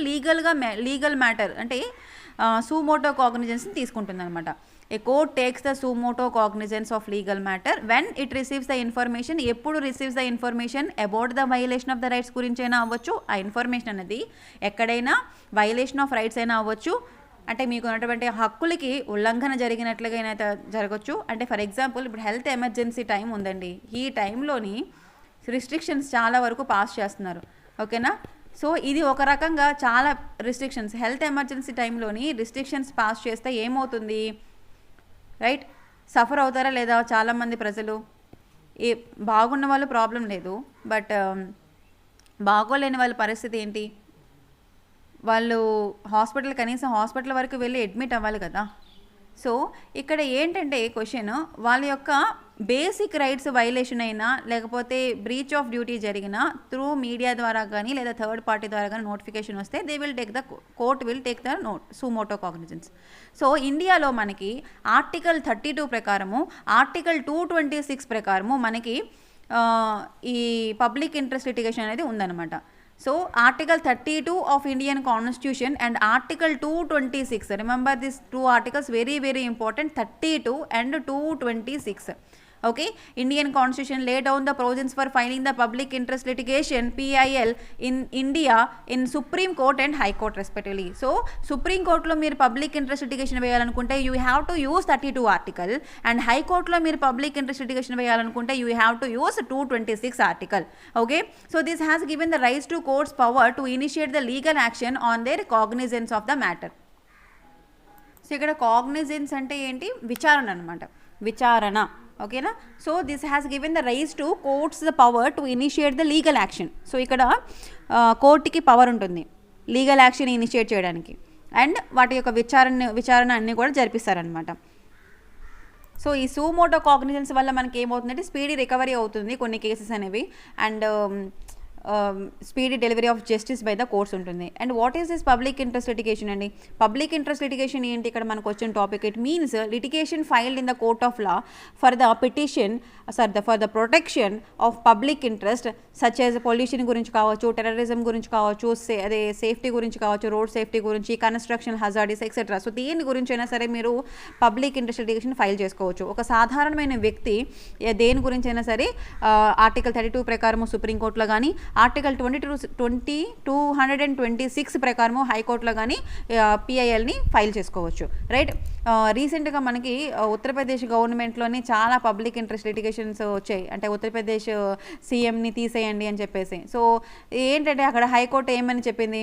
లీగల్ మ్యాటర్ అంటే సుమోటో కాగ్నిజెన్స్ని తీసుకుంటుంది అనమాట. A court takes the suo motu cognizance of legal matter when it receives the information. ఎప్పుడు receives the information about the violation of the rights గురించి అయినా అవ్వచ్చు. ఆ ఇన్ఫర్మేషన్ అనేది ఎక్కడైనా వైలేషన్ ఆఫ్ రైట్స్ అయినా అవ్వచ్చు, అంటే మీకు ఉన్నటువంటి హక్కులకి ఉల్లంఘన జరిగినట్లుగా అయినా జరగచ్చు. అంటే ఫర్ ఎగ్జాంపుల్ ఇప్పుడు హెల్త్ ఎమర్జెన్సీ టైం ఉందండి, ఈ టైంలోని రిస్ట్రిక్షన్స్ చాలా వరకు పాస్ చేస్తున్నారు. ఓకేనా, సో ఇది ఒక రకంగా చాలా రిస్ట్రిక్షన్స్ హెల్త్ ఎమర్జెన్సీ టైంలోని రిస్ట్రిక్షన్స్ పాస్ చేస్తే ఏమవుతుంది, రైట్, సఫర్ అవుతారా లేదా చాలామంది ప్రజలు. బాగున్న వాళ్ళు ప్రాబ్లం లేదు, బట్ బాగోలేని వాళ్ళ పరిస్థితి ఏంటి, వాళ్ళు కనీసం హాస్పిటల్ వరకు వెళ్ళి అడ్మిట్ అవ్వాలి కదా. సో ఇక్కడ ఏంటంటే క్వశ్చన్, వాళ్ళ యొక్క బేసిక్ రైట్స్ వైలేషన్ అయినా లేకపోతే బ్రీచ్ ఆఫ్ డ్యూటీ జరిగినా త్రూ మీడియా ద్వారా కానీ లేదా థర్డ్ పార్టీ ద్వారా కానీ నోటిఫికేషన్ వస్తే court will take the suo motu cognizance. So ఇండియాలో మనకి ఆర్టికల్ 32 ప్రకారము, ఆర్టికల్ 226 ప్రకారము మనకి ఈ పబ్లిక్ ఇంట్రెస్ట్ లిటిగేషన్ అనేది ఉందన్నమాట. So article 32 of Indian Constitution and article 226, remember these two articles, very very important, 32 and 226. Okay, Indian Constitution lay down the provisions for filing the public interest litigation PIL in India in Supreme Court and High Court respectively. So Supreme Court lo meer public interest litigation veyalanunte you have to use 32 article, and High Court lo meer public interest litigation veyalanunte you have to use 226 article. Okay, so this has given the rise to courts power to initiate the legal action on their cognizance of the matter. So ikkada cognizance ante enti, విచారణ అన్నమాట, విచారణ. ఓకేనా, so this has given the rise to courts the power to initiate the legal action. So ఇక్కడ కోర్టుకి power ఉంటుంది legal action initiate చేయడానికి, and వాటి యొక్క విచారణ అన్నీ కూడా జరిపిస్తారనమాట. సో ఈ సుమోటో కాగ్నిజెన్స్ వల్ల మనకి ఏమవుతుందంటే స్పీడీ రికవరీ అవుతుంది కొన్ని కేసెస్ అనేవి, and speedy delivery of justice by the courts ఉంటుంది. And what is this public interest litigation అండి? పబ్లిక్ ఇంట్రెస్ట్ లిటిగేషన్ ఏంటి ఇక్కడ మనకు వచ్చిన topic? It means litigation filed in the court of law for the petition for the protection of public interest such as pollution గురించి కావచ్చు, terrorism గురించి కావచ్చు, అదే సేఫ్టీ గురించి కావచ్చు, రోడ్ సేఫ్టీ గురించి, కన్స్ట్రక్షన్ హజార్డీస్ ఎక్సెట్రా. సో దేని గురించి అయినా సరే మీరు పబ్లిక్ ఇంట్రెస్ట్ లిటిగేషన్ ఫైల్ చేసుకోవచ్చు. ఒక సాధారణమైన వ్యక్తి దేని గురించి అయినా సరే ఆర్టికల్ 32 ప్రకారము సుప్రీంకోర్టులో కానీ, ఆర్టికల్ 226 ప్రకారము హైకోర్టులో కానీ పిఐఎల్ని ఫైల్ చేసుకోవచ్చు. రైట్, రీసెంట్గా మనకి ఉత్తరప్రదేశ్ గవర్నమెంట్లోని చాలా పబ్లిక్ ఇంట్రెస్ట్ లిటిగేషన్స్ వచ్చాయి. అంటే ఉత్తరప్రదేశ్ సీఎంని తీసేయండి అని చెప్పేసి. సో ఏంటంటే అక్కడ హైకోర్టు ఏమని చెప్పింది,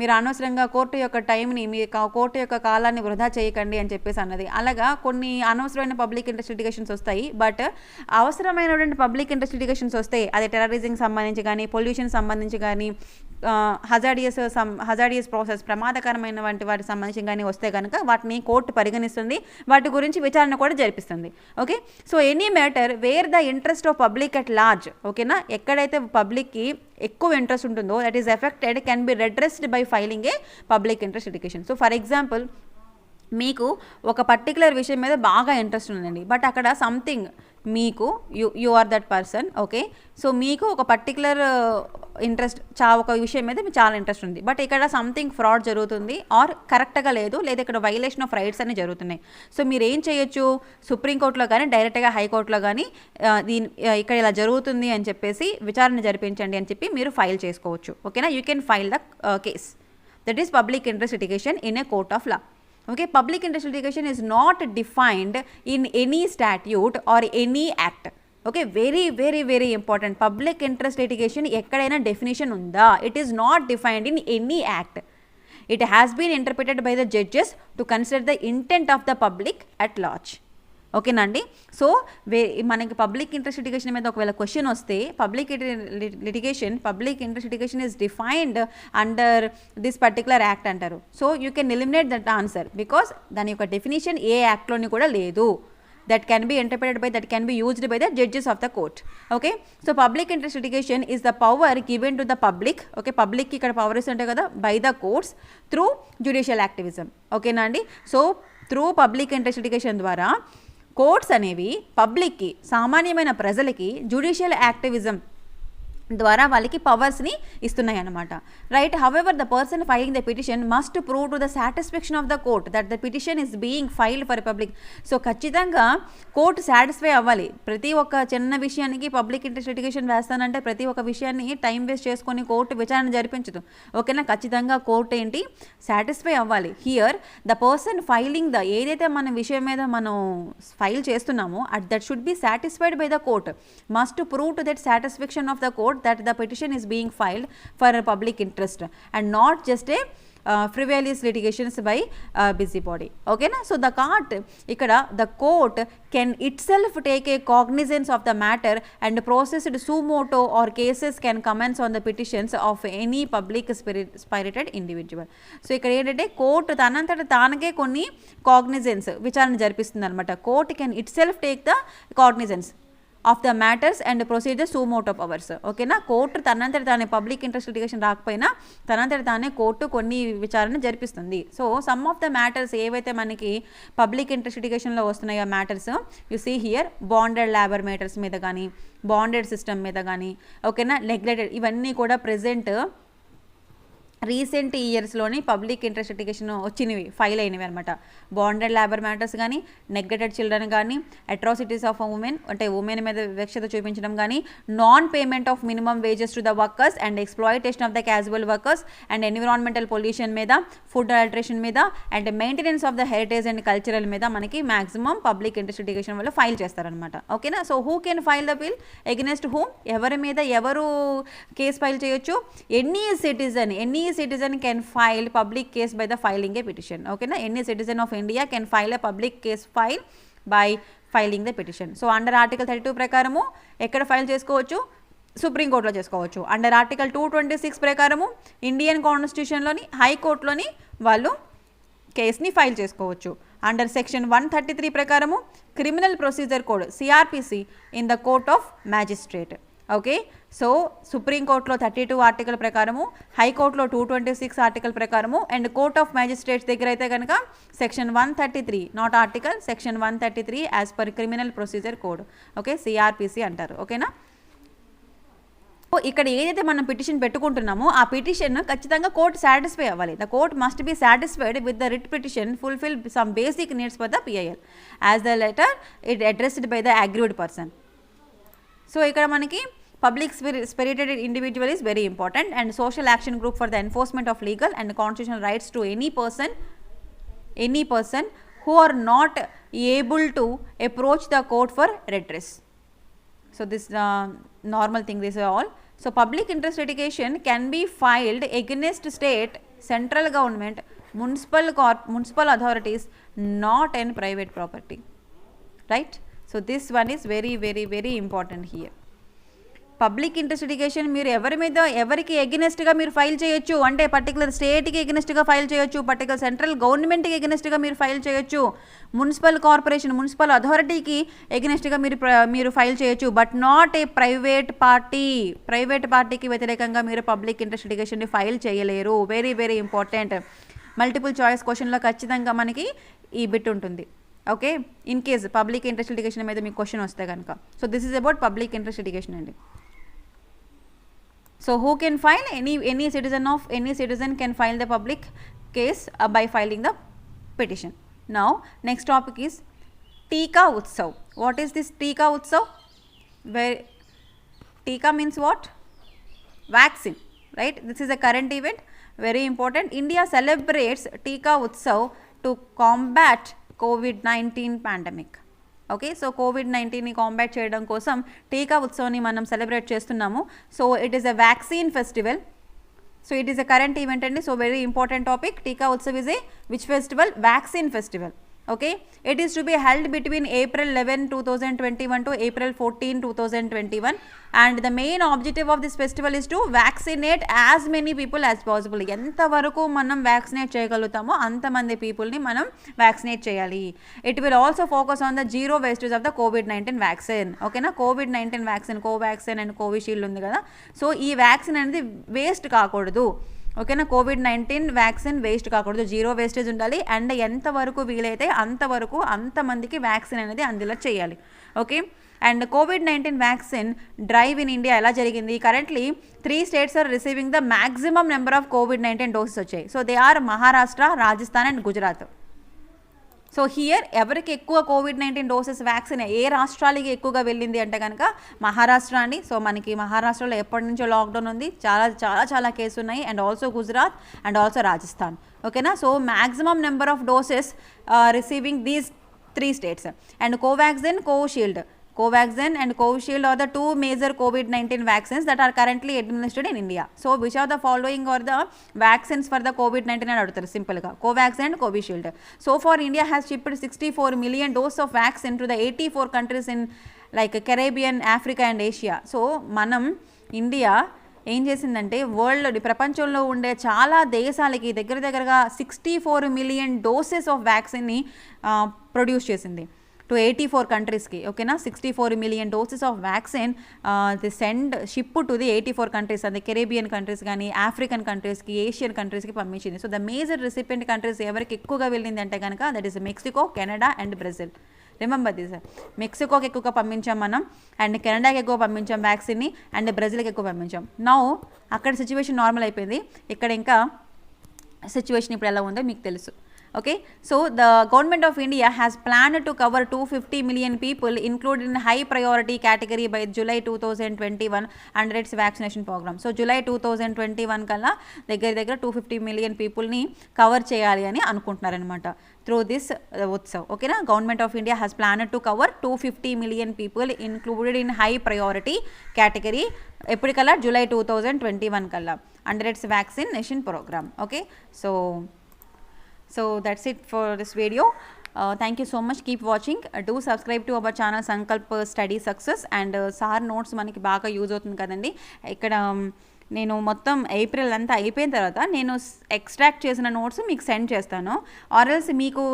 మీరు అనవసరంగా కోర్టు యొక్క టైంని, మీ కోర్టు యొక్క కాలాన్ని వృధా చేయకండి అని చెప్పేసి అన్నది. అలాగా కొన్ని అనవసరమైన పబ్లిక్ ఇంట్రెస్ట్ లిటిగేషన్స్ వస్తాయి, బట్ అవసరమైనటువంటి పబ్లిక్ ఇంట్రెస్ట్ లిటిగేషన్స్ వస్తాయి, అది టెర్రరిజంకి సంబంధించి కానీ, పొల్యూషన్ సంబంధించి కానీ, హజార్డియస్ ప్రాసెస్ ప్రమాదకరమైన వంటి వాటికి సంబంధించి కానీ వస్తే కనుక వాటిని కోర్టు పరిగణిస్తుంది, వాటి గురించి విచారణ కూడా జరిపిస్తుంది. Okay, so any matter where the interest of public at large, ఓకేనా, ఎక్కడైతే పబ్లిక్కి ఎక్కువ ఇంట్రెస్ట్ ఉంటుందో that is affected can be redressed by filing a public interest litigation. So for example మీకు ఒక పర్టికులర్ విషయం మీద బాగా ఇంట్రెస్ట్ ఉందండి, బట్ అక్కడ సంథింగ్ మీకు you are that person, okay, so మీకు ఒక పర్టికులర్ ఇంట్రెస్ట్ ఒక విషయం మీద మీకు చాలా ఇంట్రెస్ట్ ఉంది, బట్ ఇక్కడ సంథింగ్ ఫ్రాడ్ జరుగుతుంది ఆర్ కరెక్ట్గా లేదు, లేదా ఇక్కడ వైలేషన్ ఆఫ్ రైట్స్ అని జరుగుతున్నాయి. సో మీరు ఏం చేయొచ్చు, సుప్రీంకోర్టులో కానీ డైరెక్ట్గా హైకోర్టులో కానీ ఇక్కడ ఇలా జరుగుతుంది అని చెప్పేసి విచారణ జరిపించండి అని చెప్పి మీరు ఫైల్ చేసుకోవచ్చు. ఓకేనా, you can file the case, that is public interest litigation in a court of law. Okay, public interest litigation is not defined in any statute or any act. Okay, very very very important. Public interest litigation ekkadaina definition unda, it is not defined in any act. It has been interpreted by the judges to consider the intent of the public at large. ఓకేనా అండి. So మనకి public interest litigation మీద ఒకవేళ question వస్తే public interest litigation is defined under this particular act అంటారు. So you can eliminate that answer because దాని యొక్క definition ఏ యాక్ట్లోని కూడా లేదు. that can be interpreted by, that can be used by the judges of the court. Okay, so public interest litigation is the power given to the public. Okay, public ki ikkada power is ante kada by the courts through judicial activism. Okay na andi. So through public interest litigation ద్వారా courts అనేవి పబ్లిక్కి, సామాన్యమైన ప్రజలకి judicial activism ద్వారా వాళ్ళకి పవర్స్ని ఇస్తున్నాయి అన్నమాట. Right. However the person filing the petition must prove to the satisfaction of the court that the petition is being filed for public. So ఖచ్చితంగా కోర్టు సాటిస్ఫై అవ్వాలి. ప్రతి ఒక్క చిన్న విషయానికి పబ్లిక్ ఇంట్రెస్ట్ లిటిగేషన్ వేస్తానంటే ప్రతి ఒక్క విషయాన్ని టైం వేస్ట్ చేసుకొని కోర్టు విచారణ జరిపించదు. ఓకేనా. ఖచ్చితంగా కోర్టు ఏంటి, సాటిస్ఫై అవ్వాలి. Here the person filing the, ఏదైతే మన విషయం మీద మనం ఫైల్ చేస్తున్నామో that should be satisfied by the court, must prove to that satisfaction of the court that the petition is being filed for a public interest and not just a frivolous litigations by busybody. Okay na. So the court can itself take a cognizance of the matter and processed suo motu or cases can commence on the petitions of any public spirited individual. So ikkada ఏంటంటే court తనంతట తానకే కొన్ని cognizance విచారణ జరిపిస్తుంది అనమాట. Court can it self take the cognizance of the matters and procedure సూ Moto powers. ఓకేనా. Court తనంతట తానే public interest litigation రాకపోయినా తనంతట తానే కోర్టు కొన్ని విచారణ జరిపిస్తుంది. So some of the matters ఏవైతే మనకి పబ్లిక్ ఇంట్రెస్ట్ లిటిగేషన్లో వస్తున్నాయో matters you see here, bonded labour matters మీద కానీ, బాండెడ్ సిస్టమ్ మీద కానీ, ఓకేనా, నెగ్లెక్టెడ్, ఇవన్నీ కూడా ప్రెజెంట్ రీసెంట్ ఇయర్స్లోని పబ్లిక్ ఇంట్రెస్ట్ లిటిగేషన్ వచ్చినవి, ఫైల్ అయినవి అనమాట. బాండెడ్ లేబర్ మ్యాటర్స్ కానీ, నెగ్లెక్టెడ్ చిల్డ్రన్ కానీ, అట్రాసిటీస్ ఆఫ్ ఉమెన్ అంటే ఉమెన్ మీద వివక్షత చూపించడం కానీ, non payment of minimum wages to the workers and exploitation of the casual workers and environmental pollution మీద, ఫుడ్ అల్టరేషన్ మీద and maintenance of the heritage and cultural మీద మనకి మాక్సిమం పబ్లిక్ ఇంట్రెస్ట్ లిటిగేషన్ వల్ల file చేస్తారనమాట. ఓకేనా. So who can file the bill against whom, ఎవరి మీద ఎవరు కేసు ఫైల్ చేయొచ్చు, any citizen can file public case by the filing a petition. Okay na. Any citizen of India can file a public case file by filing the petition. So under article 32 ప్రకారము ఎక్కడ file చేసుకోవచ్చు, supreme కోర్టులో చేసుకోవచ్చు. Under article 226 ప్రకారము Indian కాన్స్టిట్యూషన్లోని హైకోర్టులోని వాళ్ళు కేసుని file చేసుకోవచ్చు. Under section 133 ప్రకారము criminal procedure code CrPC in the court of magistrate. Okay. So సుప్రీంకోర్టులో 32 ఆర్టికల్ ప్రకారము, హైకోర్టులో 226 ఆర్టికల్ ప్రకారము అండ్ కోర్ట్ ఆఫ్ మ్యాజిస్ట్రేట్స్ దగ్గర అయితే కనుక section 133, not article, section 133 as per criminal procedure code. Okay, CrPC అంటారు. ఓకేనా. ఇక్కడ ఏదైతే మనం పిటిషన్ పెట్టుకుంటున్నామో ఆ పిటిషన్ ఖచ్చితంగా కోర్టు సాటిస్ఫై అవ్వాలి. The court must be satisfied with the writ petition fulfil some basic needs for the PIL as the letter it addressed by the aggrieved person. So ఇక్కడ మనకి public spirited individual is very important and social action group for the enforcement of legal and constitutional rights to any person who are not able to approach the court for redress. So this normal thing, this is all. So public interest litigation can be filed against state, central government, municipal authorities, not in private property. Right? So this one is very, very, very important here. Public interest litigation మీరు ఎవరికి ఎగెనెస్ట్గా మీరు file చేయొచ్చు అంటే particular స్టేట్కి ఎగెనెస్ట్గా file చేయొచ్చు, particular central గవర్నమెంట్కి ఎగెనెస్ట్గా మీరు file చేయొచ్చు, మున్సిపల్ కార్పొరేషన్, మున్సిపల్ అథారిటీకి ఎగెనెస్ట్గా మీరు ఫైల్ చేయొచ్చు, బట్ నాట్ ఏ ప్రైవేట్ పార్టీకి వ్యతిరేకంగా మీరు పబ్లిక్ ఇంట్రెస్ట్ లిటిగేషన్ని ఫైల్ చేయలేరు. Very very important. Multiple choice క్వశ్చన్లో ఖచ్చితంగా మనకి ఈ బిట్ ఉంటుంది. Okay, in case public interest litigation మీద మీకు క్వశ్చన్ వస్తే కనుక. So this is about public interest litigation అండి. So who can file? Any citizen can file the public case by filing the petition. Now next topic is Tikka Utsav. What is this Tikka Utsav? Where Tikka means what? Vaccine, right? This is a current event, very important. India celebrates Tikka Utsav to combat COVID-19 pandemic. Okay, so కోవిడ్-19ని combat చేయడం కోసం టీకా ఉత్సవాన్ని మనం celebrate చేస్తున్నాము. So it is a vaccine festival. So it is a current event అండి. So very important topic. Tika Utsav is a which festival? Vaccine festival. Okay, it is to be held between April 11, 2021 to April 14, 2021, and the main objective of this festival is to vaccinate as many people as possible. ఎంత వరకు మనం vaccinate చేయగలుగుతామో అంతమంది పీపుల్ని మనం vaccinate చేయాలి. It will also focus on the zero wastage of the కోవిడ్-19 vaccine. ఓకేనా, కోవిడ్-19 వ్యాక్సిన్, కోవాక్సిన్ అండ్ కోవిషీల్డ్ ఉంది కదా, సో ఈ వ్యాక్సిన్ అనేది వేస్ట్ కాకూడదు. ఓకేనా, కోవిడ్-19 వ్యాక్సిన్ వేస్ట్ కాకూడదు, జీరో వేస్టేజ్ ఉండాలి. అండ్ ఎంతవరకు వీలైతే అంతవరకు అంతమందికి వ్యాక్సిన్ అనేది అందేలా చేయాలి. ఓకే, అండ్ కోవిడ్-19 వ్యాక్సిన్ డ్రైవ్ ఇన్ ఇండియా ఎలా జరిగింది? Currently 3 states are receiving the maximum number of కోవిడ్-19 డోసెస్ వచ్చాయి. So they are Maharashtra, Rajasthan and Gujarat. So here ఎవరికి ఎక్కువ కోవిడ్-19 డోసెస్ వ్యాక్సిన్ ఏ రాష్ట్రాలకి ఎక్కువగా వెళ్ళింది అంటే కనుక మహారాష్ట్ర అండి. సో మనకి మహారాష్ట్రలో ఎప్పటి నుంచో లాక్డౌన్ ఉంది, చాలా చాలా చాలా కేసులు ఉన్నాయి. And also Gujarat and also Rajasthan. ఓకేనా, so maximum number of doses receiving these 3 states. And Covaxin, Covishield, Covaxin and Covishield are the 2 major COVID-19 vaccines that are currently administered in India. So which are the following are the vaccines for the COVID-19 and adutharu simple ga Covaxin and Covishield. So far India has shipped 64 million doses of vaccine to the 84 countries in like Caribbean, Africa and Asia. So మనం India ఏం చేసిందంటే world ప్రపంచంలో ఉండే చాలా దేశాలకి దగ్గరగా 64 million doses of వ్యాక్సిన్ని produce చేసింది to 84 countries-ki. Okay na, 64 million doses of vaccine they ship to the 84 countries and the Caribbean countries gaani, African countries ki, Asian countries ki పంపించింది. So the major recipient countries ఎవరికి ఎక్కువగా వెళ్ళింది అంటే కనుక that is Mexico, Canada and Brazil. Remember this, మెక్సికోకి ఎక్కువగా పంపించాం మనం, అండ్ కెనడాకి ఎక్కువ పంపించాం వ్యాక్సిన్ని, అండ్ బ్రెజిల్కి ఎక్కువ పంపించాం. నౌ అక్కడ సిచ్యువేషన్ నార్మల్ అయిపోయింది, ఇక్కడ ఇంకా సిచ్యువేషన్ ఇప్పుడు ఎలా ఉందో మీకు తెలుసు. Okay, so the government of India has planned to cover 250 million people included in high priority category by July 2021 under its vaccination program. So July 2021 kalla దగ్గర 250 million people ni cover cheyali ani anukuntunnaru anamata through this utsav. Okay na, government of India has planned to cover 250 million people included in high priority category eppudikalla July 2021 kalla under its vaccination program. Okay, so that's it for this video. Thank you so much, keep watching. Do subscribe to our channel SankalpStudySuccess and SAR notes మనకి బాగా use అవుతుంది కదండి. ఇక్కడ నేను మొత్తం April అంతా అయిపోయిన తర్వాత నేను ఎక్స్ట్రాక్ట్ చేసిన నోట్స్ మీకు సెండ్ చేస్తాను. ఆర్ఎల్స్ మీకు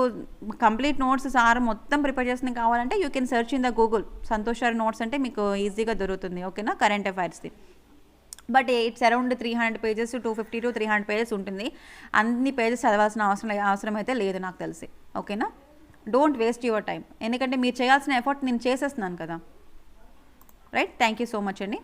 కంప్లీట్ నోట్స్ సార్ మొత్తం ప్రిపేర్ చేసిన కావాలంటే you can search in the Google. Santosh sir notes అంటే మీకు ఈజీగా దొరుకుతుంది. ఓకేనా, కరెంట్ అఫైర్స్ది. But it's around 300 pages to 250 to 300 pages ఉంటుంది. అన్ని పేజెస్ చదవాల్సిన అవసరం అయితే లేదు నాకు తెలిసి. ఓకేనా, డోంట్ వేస్ట్ యువర్ టైం, ఎందుకంటే మీరు చేయాల్సిన ఎఫర్ట్ నేను చేసేస్తున్నాను కదా. Right, thank you so much అండి.